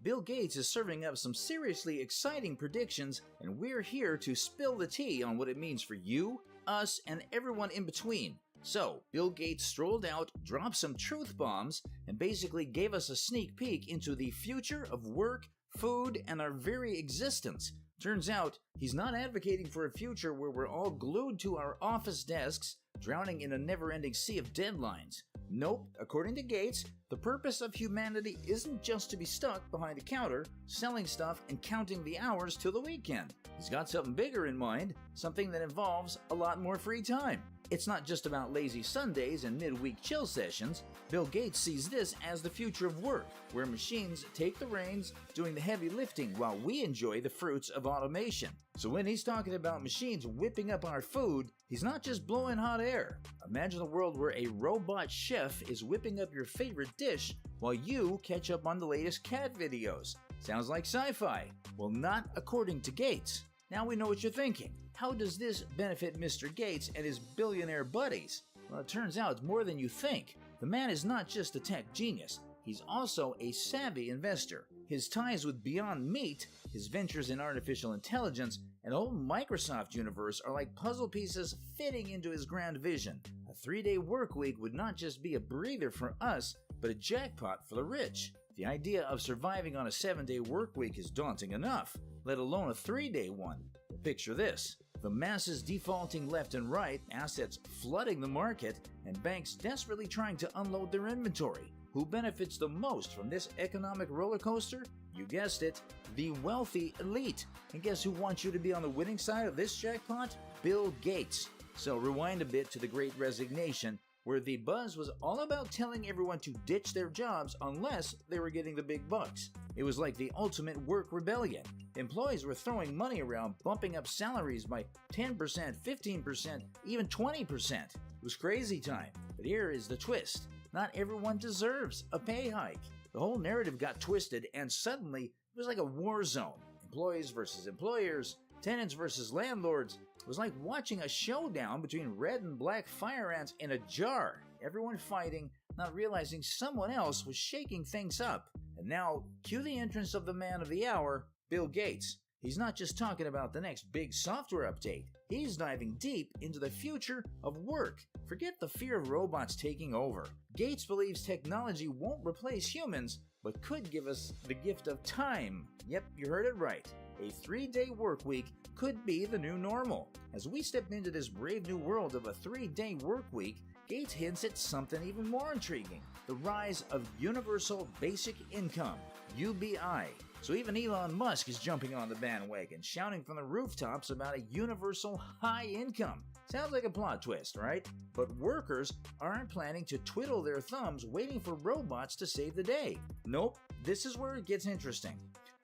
Bill Gates is serving up some seriously exciting predictions, and we're here to spill the tea on what it means for you, us, and everyone in between. So, Bill Gates strolled out, dropped some truth bombs, and basically gave us a sneak peek into the future of work, food, and our very existence. Turns out, he's not advocating for a future where we're all glued to our office desks, drowning in a never-ending sea of deadlines. Nope, according to Gates, the purpose of humanity isn't just to be stuck behind a counter, selling stuff and counting the hours till the weekend. He's got something bigger in mind, something that involves a lot more free time. It's not just about lazy Sundays and midweek chill sessions. Bill Gates sees this as the future of work, where machines take the reins, doing the heavy lifting while we enjoy the fruits of automation. So when he's talking about machines whipping up our food, he's not just blowing hot air. Imagine a world where a robot chef is whipping up your favorite dish while you catch up on the latest cat videos. Sounds like sci-fi. Well, not according to Gates. Now we know what you're thinking. How does this benefit Mr. Gates and his billionaire buddies? Well, it turns out it's more than you think. The man is not just a tech genius. He's also a savvy investor. His ties with Beyond Meat, his ventures in artificial intelligence, and the whole Microsoft universe are like puzzle pieces fitting into his grand vision. A 3-day work week would not just be a breather for us, but a jackpot for the rich. The idea of surviving on a 7-day work week is daunting enough, let alone a 3-day one. Picture this: the masses defaulting left and right, assets flooding the market, and banks desperately trying to unload their inventory. Who benefits the most from this economic roller coaster? You guessed it, the wealthy elite. And guess who wants you to be on the winning side of this jackpot? Bill Gates. So rewind a bit to the Great Resignation, where the buzz was all about telling everyone to ditch their jobs unless they were getting the big bucks. It was like the ultimate work rebellion. Employees were throwing money around, bumping up salaries by 10%, 15%, even 20%. It was crazy time. But here is the twist. Not everyone deserves a pay hike. The whole narrative got twisted, and suddenly it was like a war zone. Employees versus employers, tenants versus landlords. It was like watching a showdown between red and black fire ants in a jar. Everyone fighting, not realizing someone else was shaking things up. And now, cue the entrance of the man of the hour, Bill Gates. He's not just talking about the next big software update. He's diving deep into the future of work. Forget the fear of robots taking over. Gates believes technology won't replace humans, but could give us the gift of time. Yep, you heard it right. A 3-day work week could be the new normal. As we step into this brave new world of a 3-day work week, Gates hints at something even more intriguing: the rise of Universal Basic Income, UBI. So even Elon Musk is jumping on the bandwagon, shouting from the rooftops about a universal high income. Sounds like a plot twist, right? But workers aren't planning to twiddle their thumbs waiting for robots to save the day. Nope, this is where it gets interesting.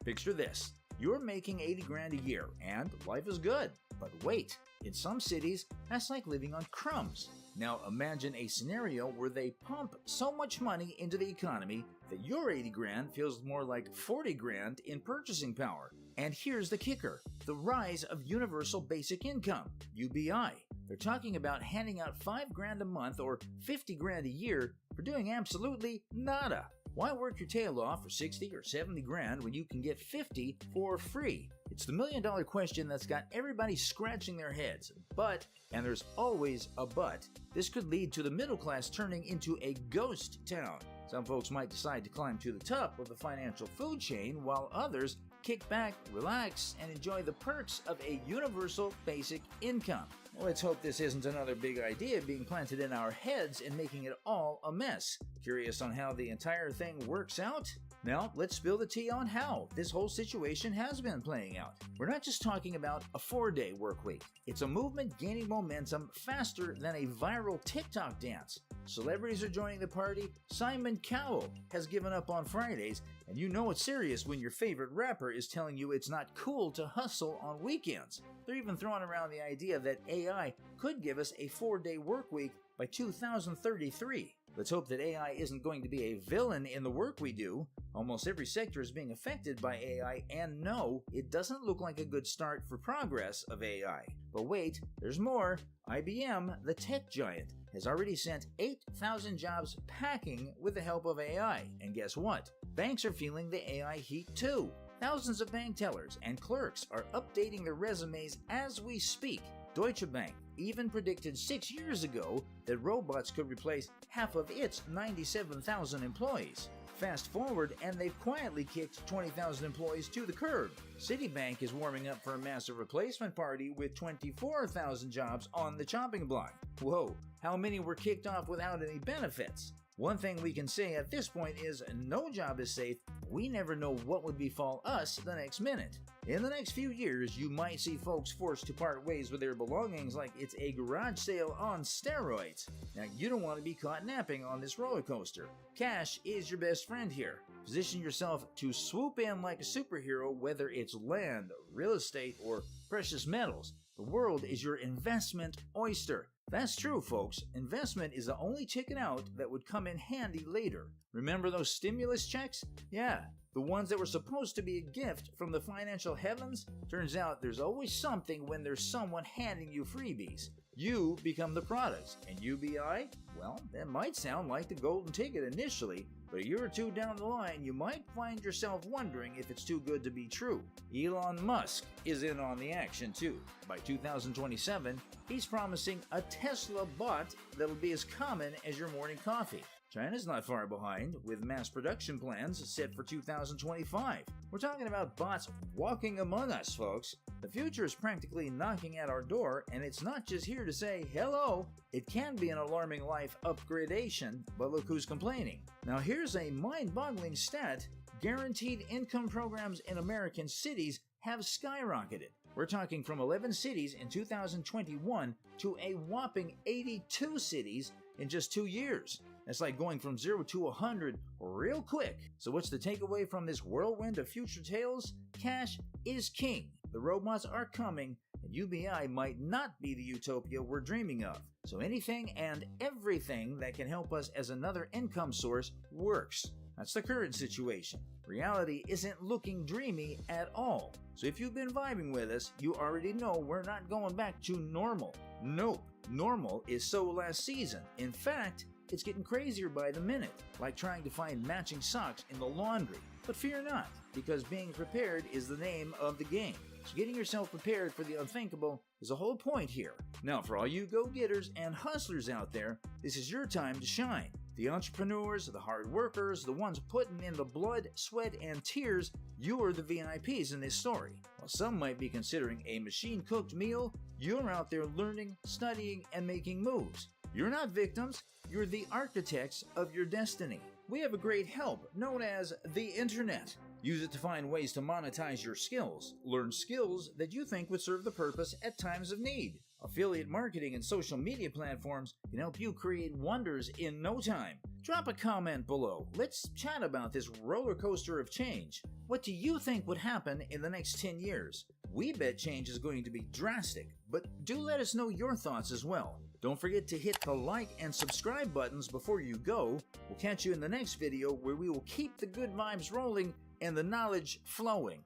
Picture this. You're making 80 grand a year, and life is good. But wait, in some cities, that's like living on crumbs. Now imagine a scenario where they pump so much money into the economy that your 80 grand feels more like 40 grand in purchasing power. And here's the kicker: the rise of Universal Basic Income, UBI. They're talking about handing out 5 grand a month or 50 grand a year for doing absolutely nada. Why work your tail off for 60 or 70 grand when you can get 50 for free? It's the million-dollar question that's got everybody scratching their heads. But, and there's always a but, this could lead to the middle class turning into a ghost town. Some folks might decide to climb to the top of the financial food chain, while others kick back, relax, and enjoy the perks of a universal basic income. Let's hope this isn't another big idea being planted in our heads and making it all a mess. Curious on how the entire thing works out? Now, let's spill the tea on how this whole situation has been playing out. We're not just talking about a 4-day work week. It's a movement gaining momentum faster than a viral TikTok dance. Celebrities are joining the party. Simon Cowell has given up on Fridays, and you know it's serious when your favorite rapper is telling you it's not cool to hustle on weekends. They're even throwing around the idea that AI could give us a 4-day work week by 2033. Let's hope that AI isn't going to be a villain in the work we do. Almost every sector is being affected by AI, and no, it doesn't look like a good start for progress of AI. But wait, there's more. IBM, the tech giant, has already sent 8,000 jobs packing with the help of AI. And guess what? Banks are feeling the AI heat too. Thousands of bank tellers and clerks are updating their resumes as we speak. Deutsche Bank even predicted 6 years ago that robots could replace half of its 97,000 employees. Fast forward, and they've quietly kicked 20,000 employees to the curb. Citibank is warming up for a massive replacement party with 24,000 jobs on the chopping block. Whoa, how many were kicked off without any benefits? One thing we can say at this point is no job is safe. We never know what would befall us the next minute. In the next few years, you might see folks forced to part ways with their belongings like it's a garage sale on steroids. Now, you don't want to be caught napping on this roller coaster. Cash is your best friend here. Position yourself to swoop in like a superhero, whether it's land, real estate, or precious metals. The world is your investment oyster. That's true, folks. Investment is the only ticket out that would come in handy later. Remember those stimulus checks? Yeah, the ones that were supposed to be a gift from the financial heavens? Turns out there's always something when there's someone handing you freebies. You become the product, and UBI? Well, that might sound like the golden ticket initially, but a year or two down the line, you might find yourself wondering if it's too good to be true. Elon Musk is in on the action too. By 2027, he's promising a Tesla bot that'll be as common as your morning coffee. China's not far behind, with mass production plans set for 2025. We're talking about bots walking among us, folks. The future is practically knocking at our door, and it's not just here to say hello. It can be an alarming life upgradation, but look who's complaining. Now here's a mind-boggling stat. Guaranteed income programs in American cities have skyrocketed. We're talking from 11 cities in 2021 to a whopping 82 cities in just 2 years. That's like going from 0 to 100 real quick. So what's the takeaway from this whirlwind of future tales? Cash is king. The robots are coming, and UBI might not be the utopia we're dreaming of. So anything and everything that can help us as another income source works. That's the current situation. Reality isn't looking dreamy at all. So if you've been vibing with us, you already know we're not going back to normal. Nope. Normal is so last season. In fact, it's getting crazier by the minute, like trying to find matching socks in the laundry. But fear not, because being prepared is the name of the game. So getting yourself prepared for the unthinkable is the whole point here. Now, for all you go-getters and hustlers out there, this is your time to shine. The entrepreneurs, the hard workers, the ones putting in the blood, sweat, and tears, you're the VIPs in this story. While some might be considering a machine-cooked meal, you're out there learning, studying, and making moves. You're not victims, you're the architects of your destiny. We have a great help known as the Internet. Use it to find ways to monetize your skills. Learn skills that you think would serve the purpose at times of need. Affiliate marketing and social media platforms can help you create wonders in no time. Drop a comment below. Let's chat about this roller coaster of change. What do you think would happen in the next 10 years? We bet change is going to be drastic, but do let us know your thoughts as well. Don't forget to hit the like and subscribe buttons before you go. We'll catch you in the next video where we will keep the good vibes rolling and the knowledge flowing.